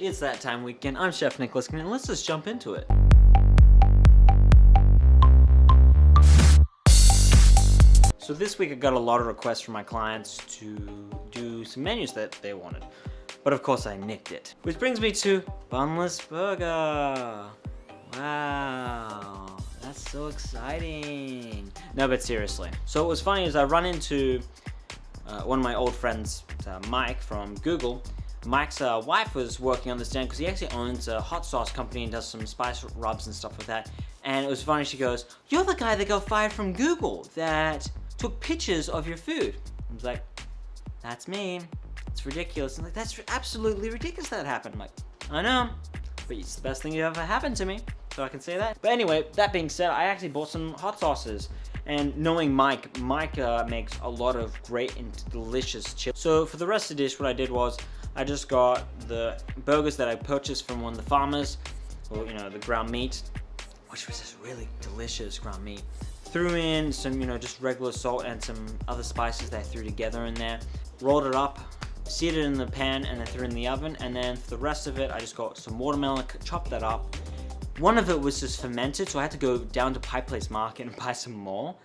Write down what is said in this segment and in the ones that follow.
It's that time weekend. I'm Chef Nicolas, and let's just jump into it. So this week I got a lot of requests from my clients to do some menus that they wanted. But of course I nicked it. Which brings me to bunless burger. Wow, that's so exciting. No, but seriously. So what was funny is I run into one of my old friends, Mike from Google. Mike's wife was working on this stand because he actually owns a hot sauce company and does some spice rubs and stuff like that. And it was funny, she goes, "You're the guy that got fired from Google that took pictures of your food." I was like, "That's me. It's ridiculous." I'm like, "That's absolutely ridiculous that happened." I'm like, "I know, but it's the best thing that ever happened to me, so I can say that." But anyway, that being said, I actually bought some hot sauces. And knowing Mike makes a lot of great and delicious chips. So for the rest of the dish, what I did was I just got the burgers that I purchased from one of the farmers, or the ground meat, which was just really delicious ground meat. Threw in some, just regular salt and some other spices that I threw together in there. Rolled it up, seared it in the pan, and then threw it in the oven. And then for the rest of it, I just got some watermelon, chopped that up. One of it was just fermented, so I had to go down to Pie Place Market and buy some more.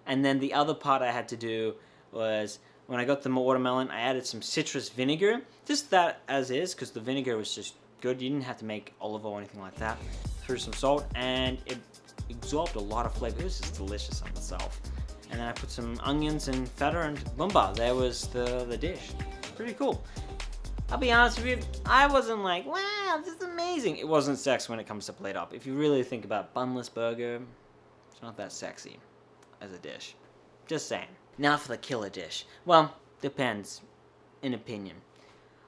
And then the other part I had to do was, when I got the watermelon, I added some citrus vinegar. Just that as is, because the vinegar was just good. You didn't have to make olive oil or anything like that. Threw some salt, and it absorbed a lot of flavor. It was just delicious on itself. And then I put some onions and feta, and boomba, there was the dish. Pretty cool. I'll be honest with you, I wasn't like, wow, this is amazing. It wasn't sexy when it comes to plate up. If you really think about bunless burger, it's not that sexy as a dish. Just saying. Now for the killer dish. Well, depends, in opinion.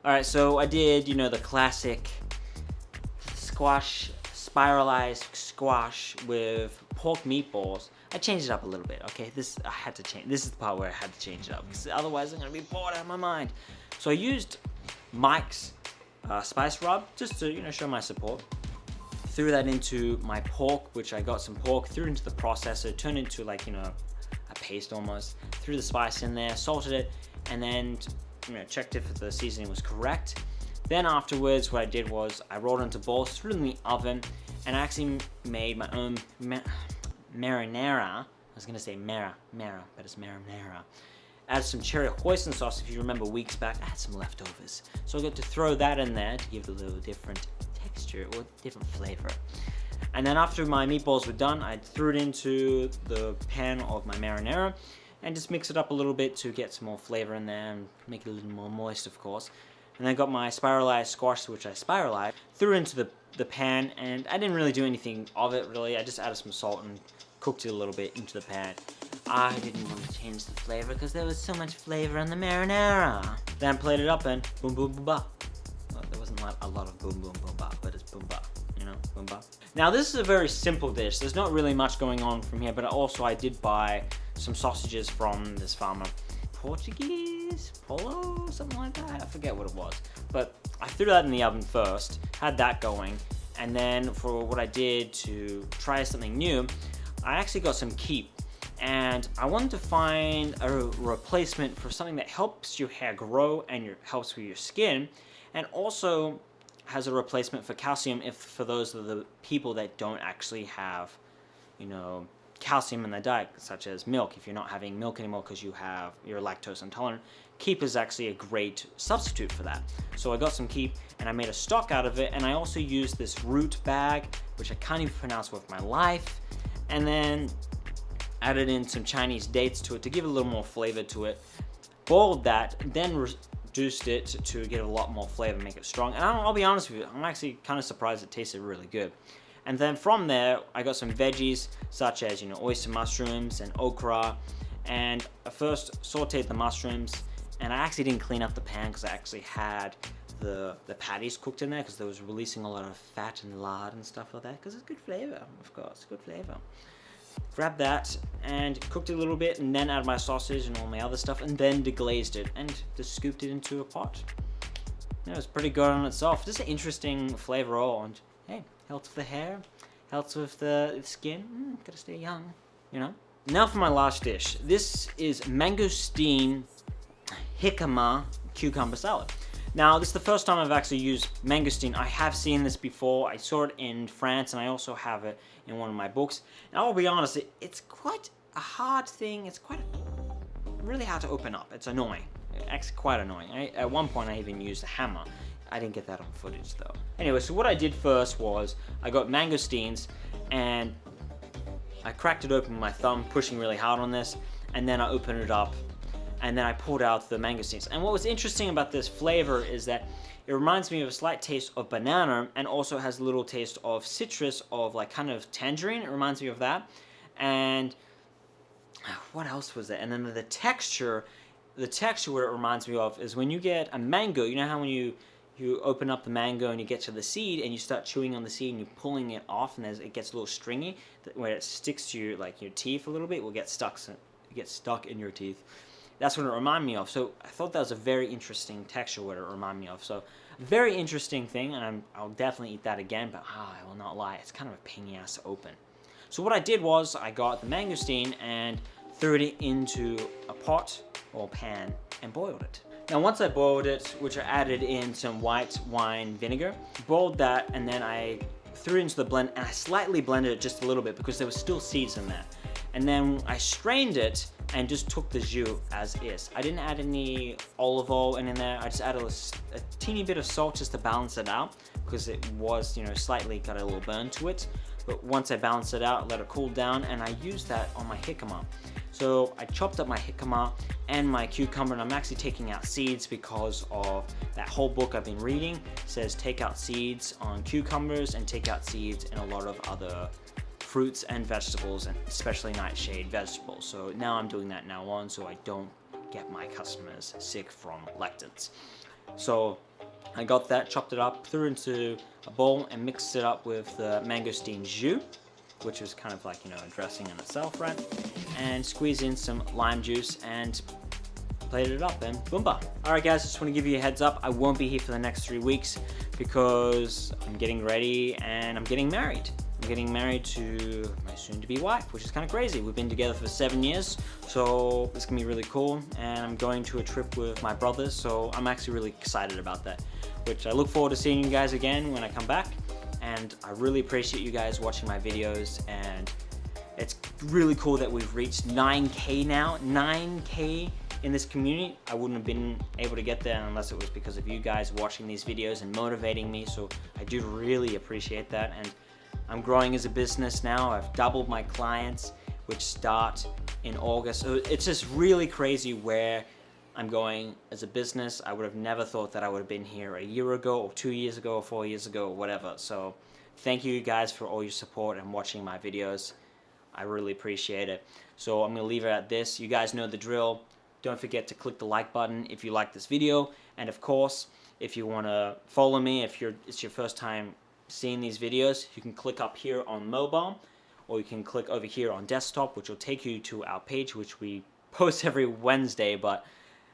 Alright, so I did, the classic squash, spiralized squash with pork meatballs. I changed it up a little bit, okay? I had to change. This is the part where I had to change it up, because otherwise I'm gonna be bored out of my mind. So I used Mike's spice rub just to show my support. Threw that into my pork, which I got some pork, threw it into the processor, turned into like a paste almost. Threw the spice in there, salted it, and then checked if the seasoning was correct. Then afterwards, what I did was I rolled it into balls, threw it in the oven, and I actually made my own marinara. I was gonna say mara, but it's marinara. Added some cherry hoisin sauce. If you remember weeks back, I had some leftovers. So I got to throw that in there to give it a little different texture or different flavor. And then after my meatballs were done, I threw it into the pan of my marinara and just mix it up a little bit to get some more flavor in there and make it a little more moist, of course. And then got my spiralized squash, which I spiralized, threw it into the pan, and I didn't really do anything of it really. I just added some salt and cooked it a little bit into the pan. I didn't want to change the flavor because there was so much flavor in the marinara. Then plated it up and boom boom boom ba. Well, there wasn't a lot of boom boom boom ba, but it's boom ba, boom ba. Now this is a very simple dish. There's not really much going on from here, but also I did buy some sausages from this farmer. Portuguese? Polo? Something like that? I forget what it was. But I threw that in the oven first, had that going, and then for what I did to try something new, I actually got some Kelp. And I wanted to find a replacement for something that helps your hair grow and helps with your skin, and also has a replacement for calcium for those of the people that don't actually have, calcium in their diet, such as milk. If you're not having milk anymore because you're lactose intolerant, Kelp is actually a great substitute for that. So I got some Kelp and I made a stock out of it, and I also used this root bag, which I can't even pronounce worth my life, and then added in some Chinese dates to it to give a little more flavor to it. Boiled that, then reduced it to get a lot more flavor, make it strong. And I'll be honest with you, I'm actually kind of surprised it tasted really good. And then from there, I got some veggies such as oyster mushrooms and okra. And I first sauteed the mushrooms, and I actually didn't clean up the pan because I actually had the patties cooked in there because they was releasing a lot of fat and lard and stuff like that. Because it's good flavor, of course, good flavor. Grabbed that and cooked it a little bit, and then added my sausage and all my other stuff, and then deglazed it and just scooped it into a pot. It was pretty good on itself. Just an interesting flavor all, and hey, helps with the hair, helps with the skin. Gotta stay young, Now for my last dish. This is mangosteen jicama cucumber salad. Now, this is the first time I've actually used mangosteen. I have seen this before. I saw it in France, and I also have it in one of my books. And I'll be honest, it's quite a hard thing. It's quite really hard to open up. It's annoying. It's quite annoying. At one point, I even used a hammer. I didn't get that on footage, though. Anyway, so what I did first was I got mangosteens, and I cracked it open with my thumb, pushing really hard on this, and then I opened it up, and then I pulled out the mangosteens. And what was interesting about this flavor is that it reminds me of a slight taste of banana, and also has a little taste of citrus, of like kind of tangerine. It reminds me of that. And what else was it? And then the texture what it reminds me of is when you get a mango, you know how when you open up the mango and you get to the seed and you start chewing on the seed and you're pulling it off and it gets a little stringy, where it sticks to your, like, your teeth a little bit, it will get stuck in your teeth. That's what it reminded me of. So I thought that was a very interesting texture what it reminded me of. So a very interesting thing, and I'll definitely eat that again, but I will not lie, it's kind of a pain in the ass to open. So what I did was I got the mangosteen and threw it into a pot or pan and boiled it. Now once I boiled it, which I added in some white wine vinegar, boiled that, and then I threw it into the blend, and I slightly blended it just a little bit because there was still seeds in there. And then I strained it and just took the jus as is. I didn't add any olive oil in there. I just added a teeny bit of salt just to balance it out because it was, you know, slightly got a little burn to it. But once I balanced it out, let it cool down, and I used that on my jicama. So I chopped up my jicama and my cucumber, and I'm actually taking out seeds because of that whole book I've been reading. It says take out seeds on cucumbers and take out seeds in a lot of other fruits and vegetables, and especially nightshade vegetables. So now I'm doing that now on, so I don't get my customers sick from lectins. So I got that, chopped it up, threw it into a bowl, and mixed it up with the mangosteen jus, which is kind of like, you know, a dressing in itself, right? And squeeze in some lime juice and plated it up, and boomba. Alright guys, just want to give you a heads up, I won't be here for the next 3 weeks because I'm getting ready and I'm getting married. I'm getting married to my soon-to-be wife, which is kind of crazy. We've been together for 7 years, so it's gonna be really cool. And I'm going to a trip with my brothers, so I'm actually really excited about that, which I look forward to seeing you guys again when I come back. And I really appreciate you guys watching my videos, and it's really cool that we've reached 9K now. 9K in this community. I wouldn't have been able to get there unless it was because of you guys watching these videos and motivating me, so I do really appreciate that. And I'm growing as a business now. I've doubled my clients, which start in August. So it's just really crazy where I'm going as a business. I would have never thought that I would have been here a year ago, or 2 years ago, or 4 years ago, or whatever. So thank you guys for all your support and watching my videos. I really appreciate it. So I'm gonna leave it at this. You guys know the drill. Don't forget to click the like button if you like this video. And of course, if you wanna follow me, if it's your first time seeing these videos, you can click up here on mobile, or you can click over here on desktop, which will take you to our page, which we post every Wednesday, but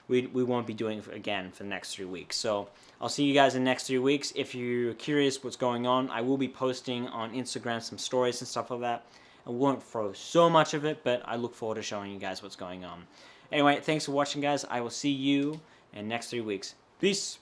we won't be doing it again for the next 3 weeks. So I'll see you guys in the next 3 weeks. If you're curious what's going on, I will be posting on Instagram some stories and stuff like that. I won't throw so much of it, but I look forward to showing you guys what's going on. Anyway, thanks for watching, guys. I will see you in the next 3 weeks. Peace.